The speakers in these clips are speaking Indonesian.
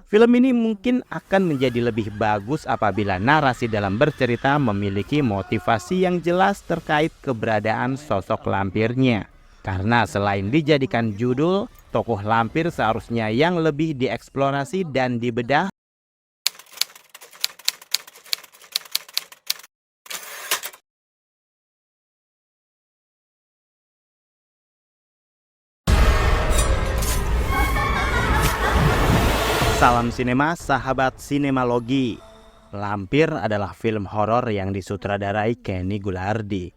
Film ini mungkin akan menjadi lebih bagus apabila narasi dalam bercerita memiliki motivasi yang jelas terkait keberadaan sosok lampirnya. Karena selain dijadikan judul, tokoh lampir seharusnya yang lebih dieksplorasi dan dibedah. Salam sinema, sahabat sinemalogi. Lampir adalah film horor yang disutradarai Kenny Ghoulardi.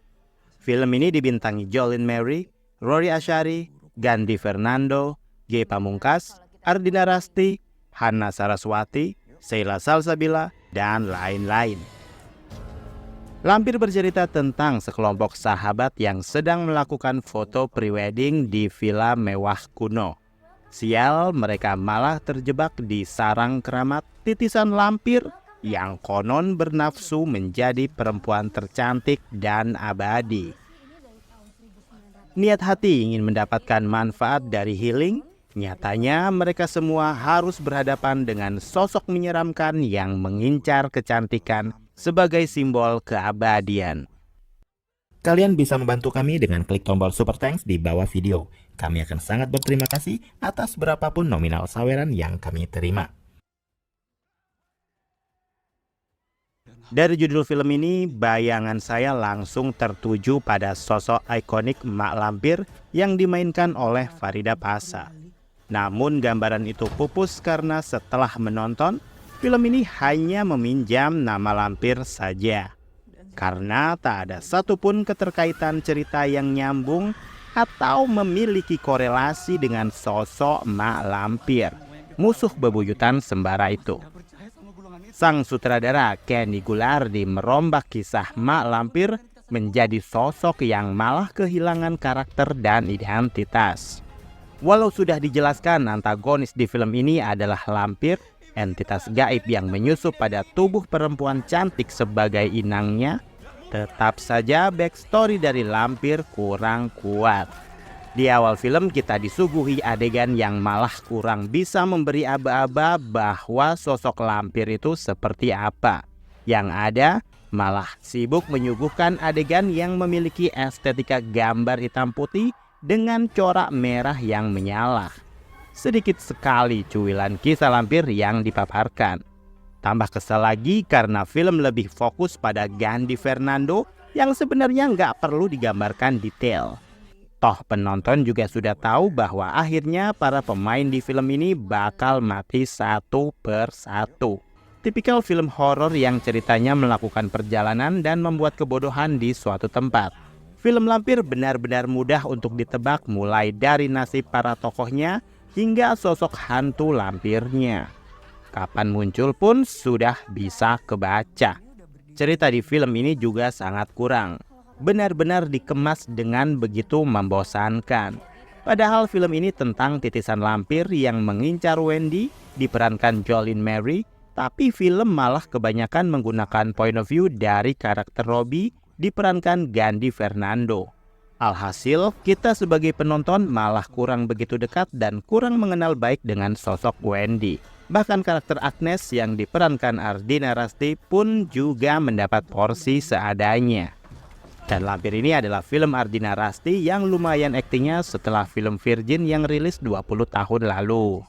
Film ini dibintangi Jolene Mary, Rory Ashari, Gandhi Fernando, G. Pamungkas, Ardina Rasti, Hana Saraswati, Sheila Salsabila, dan lain-lain. Lampir bercerita tentang sekelompok sahabat yang sedang melakukan foto prewedding di villa mewah kuno. Sial, mereka malah terjebak di sarang keramat titisan lampir yang konon bernafsu menjadi perempuan tercantik dan abadi. Niat hati ingin mendapatkan manfaat dari healing, nyatanya mereka semua harus berhadapan dengan sosok menyeramkan yang mengincar kecantikan sebagai simbol keabadian. Kalian bisa membantu kami dengan klik tombol Super Thanks di bawah video. Kami akan sangat berterima kasih atas berapapun nominal saweran yang kami terima. Dari judul film ini, bayangan saya langsung tertuju pada sosok ikonik Mak Lampir yang dimainkan oleh Farida Pasa. Namun gambaran itu pupus karena setelah menonton, film ini hanya meminjam nama lampir saja. Karena tak ada satupun keterkaitan cerita yang nyambung atau memiliki korelasi dengan sosok Mak Lampir, musuh bebuyutan sembara itu. Sang sutradara Kenny Ghoulardi merombak kisah Mak Lampir menjadi sosok yang malah kehilangan karakter dan identitas. Walau sudah dijelaskan antagonis di film ini adalah lampir, entitas gaib yang menyusup pada tubuh perempuan cantik sebagai inangnya, tetap saja backstory dari lampir kurang kuat. Di awal film kita disuguhi adegan yang malah kurang bisa memberi aba-aba bahwa sosok lampir itu seperti apa. Yang ada malah sibuk menyuguhkan adegan yang memiliki estetika gambar hitam putih dengan corak merah yang menyala. Sedikit sekali cuilan kisah lampir yang dipaparkan. Tambah kesal lagi karena film lebih fokus pada Gandhi Fernando yang sebenarnya nggak perlu digambarkan detail. Toh penonton juga sudah tahu bahwa akhirnya para pemain di film ini bakal mati satu per satu. Tipikal film horor yang ceritanya melakukan perjalanan dan membuat kebodohan di suatu tempat. Film lampir benar-benar mudah untuk ditebak mulai dari nasib para tokohnya hingga sosok hantu lampirnya. Kapan muncul pun sudah bisa kebaca. Cerita di film ini juga sangat kurang. Benar-benar dikemas dengan begitu membosankan. Padahal film ini tentang titisan lampir yang mengincar Wendy diperankan Jolene Mary, tapi film malah kebanyakan menggunakan point of view dari karakter Robbie diperankan Gandhi Fernando. Alhasil, kita sebagai penonton malah kurang begitu dekat dan kurang mengenal baik dengan sosok Wendy. Bahkan karakter Agnes yang diperankan Ardina Rasti pun juga mendapat porsi seadanya. Dan Lampir ini adalah film Ardina Rasti yang lumayan aktingnya setelah film Virgin yang rilis 20 tahun lalu.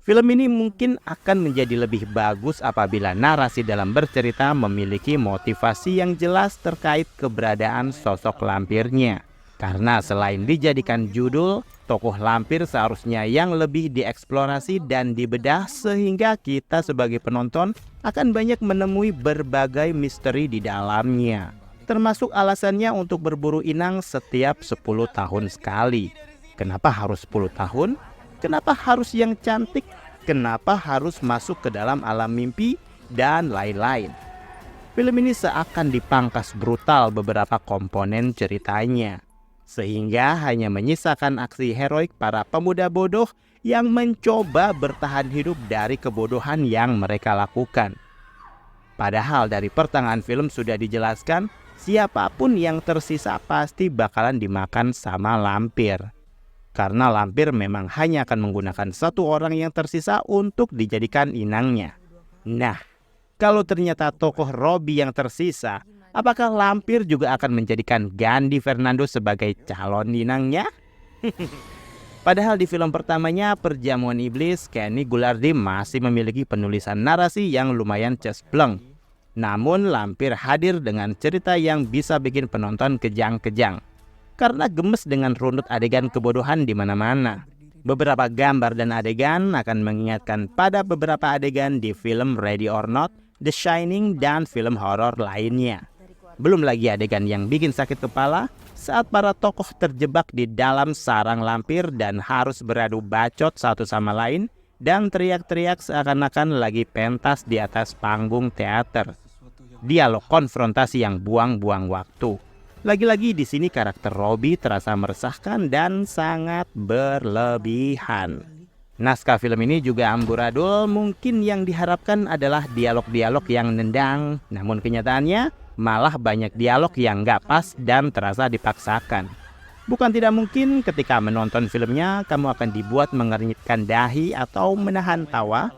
Film ini mungkin akan menjadi lebih bagus apabila narasi dalam bercerita memiliki motivasi yang jelas terkait keberadaan sosok lampirnya. Karena selain dijadikan judul, tokoh lampir seharusnya yang lebih dieksplorasi dan dibedah sehingga kita sebagai penonton akan banyak menemui berbagai misteri di dalamnya. Termasuk alasannya untuk berburu inang setiap 10 tahun sekali. Kenapa harus 10 tahun? Kenapa harus yang cantik? Kenapa harus masuk ke dalam alam mimpi? Dan lain-lain. Film ini seakan dipangkas brutal beberapa komponen ceritanya. Sehingga hanya menyisakan aksi heroik para pemuda bodoh yang mencoba bertahan hidup dari kebodohan yang mereka lakukan. Padahal dari pertengahan film sudah dijelaskan, siapapun yang tersisa pasti bakalan dimakan sama lampir. karena lampir memang hanya akan menggunakan satu orang yang tersisa untuk dijadikan inangnya. Nah, kalau ternyata tokoh Robbie yang tersisa, apakah lampir juga akan menjadikan Gandhi Fernando sebagai calon inangnya? Padahal di film pertamanya, Perjamuan Iblis, Kenny Ghullardi masih memiliki penulisan narasi yang lumayan cespleng. Namun lampir hadir dengan cerita yang bisa bikin penonton kejang-kejang. Karena gemes dengan runut adegan kebodohan di mana-mana. Beberapa gambar dan adegan akan mengingatkan pada beberapa adegan di film Ready or Not, The Shining, dan film horor lainnya. Belum lagi adegan yang bikin sakit kepala saat para tokoh terjebak di dalam sarang lampir dan harus beradu bacot satu sama lain dan teriak-teriak seakan-akan lagi pentas di atas panggung teater. Dialog konfrontasi yang buang-buang waktu. Lagi-lagi di sini karakter Robbie terasa meresahkan dan sangat berlebihan. Naskah film ini juga amburadul, mungkin yang diharapkan adalah dialog-dialog yang nendang, namun kenyataannya malah banyak dialog yang gak pas dan terasa dipaksakan. Bukan tidak mungkin ketika menonton filmnya kamu akan dibuat mengernyitkan dahi atau menahan tawa,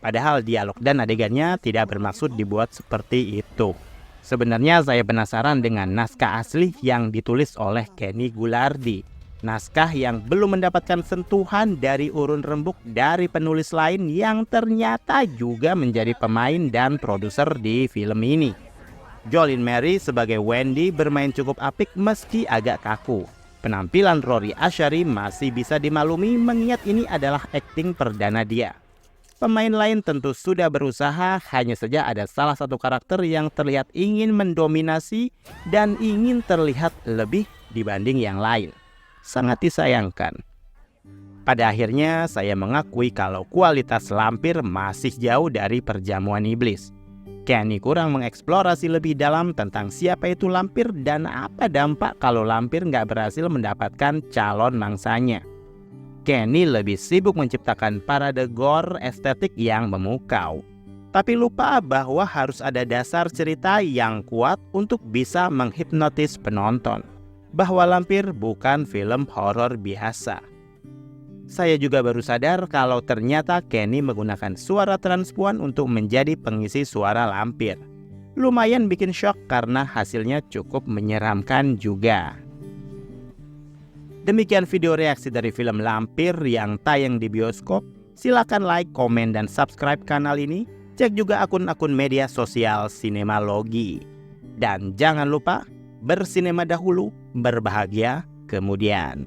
padahal dialog dan adegannya tidak bermaksud dibuat seperti itu. Sebenarnya saya penasaran dengan naskah asli yang ditulis oleh Kenny Ghullardi. Naskah yang belum mendapatkan sentuhan dari urun rembuk dari penulis lain yang ternyata juga menjadi pemain dan produser di film ini. Jolene Mary sebagai Wendy bermain cukup apik meski agak kaku. Penampilan Rory Ashari masih bisa dimaklumi mengingat ini adalah akting perdana dia. Pemain lain tentu sudah berusaha, hanya saja ada salah satu karakter yang terlihat ingin mendominasi dan ingin terlihat lebih dibanding yang lain. Sangat disayangkan. Pada akhirnya saya mengakui kalau kualitas lampir masih jauh dari Perjamuan Iblis. Kenny kurang mengeksplorasi lebih dalam tentang siapa itu lampir dan apa dampak kalau lampir nggak berhasil mendapatkan calon mangsanya. Kenny lebih sibuk menciptakan parade gore estetik yang memukau. Tapi lupa bahwa harus ada dasar cerita yang kuat untuk bisa menghipnotis penonton. Bahwa lampir bukan film horor biasa. Saya juga baru sadar kalau ternyata Kenny menggunakan suara transpuan untuk menjadi pengisi suara lampir. Lumayan bikin shock karena hasilnya cukup menyeramkan juga. Demikian video reaksi dari film Lampir yang tayang di bioskop. Silakan like, komen, dan subscribe kanal ini. Cek juga akun-akun media sosial Sinemalogi. Dan jangan lupa bersinema dahulu, berbahagia kemudian.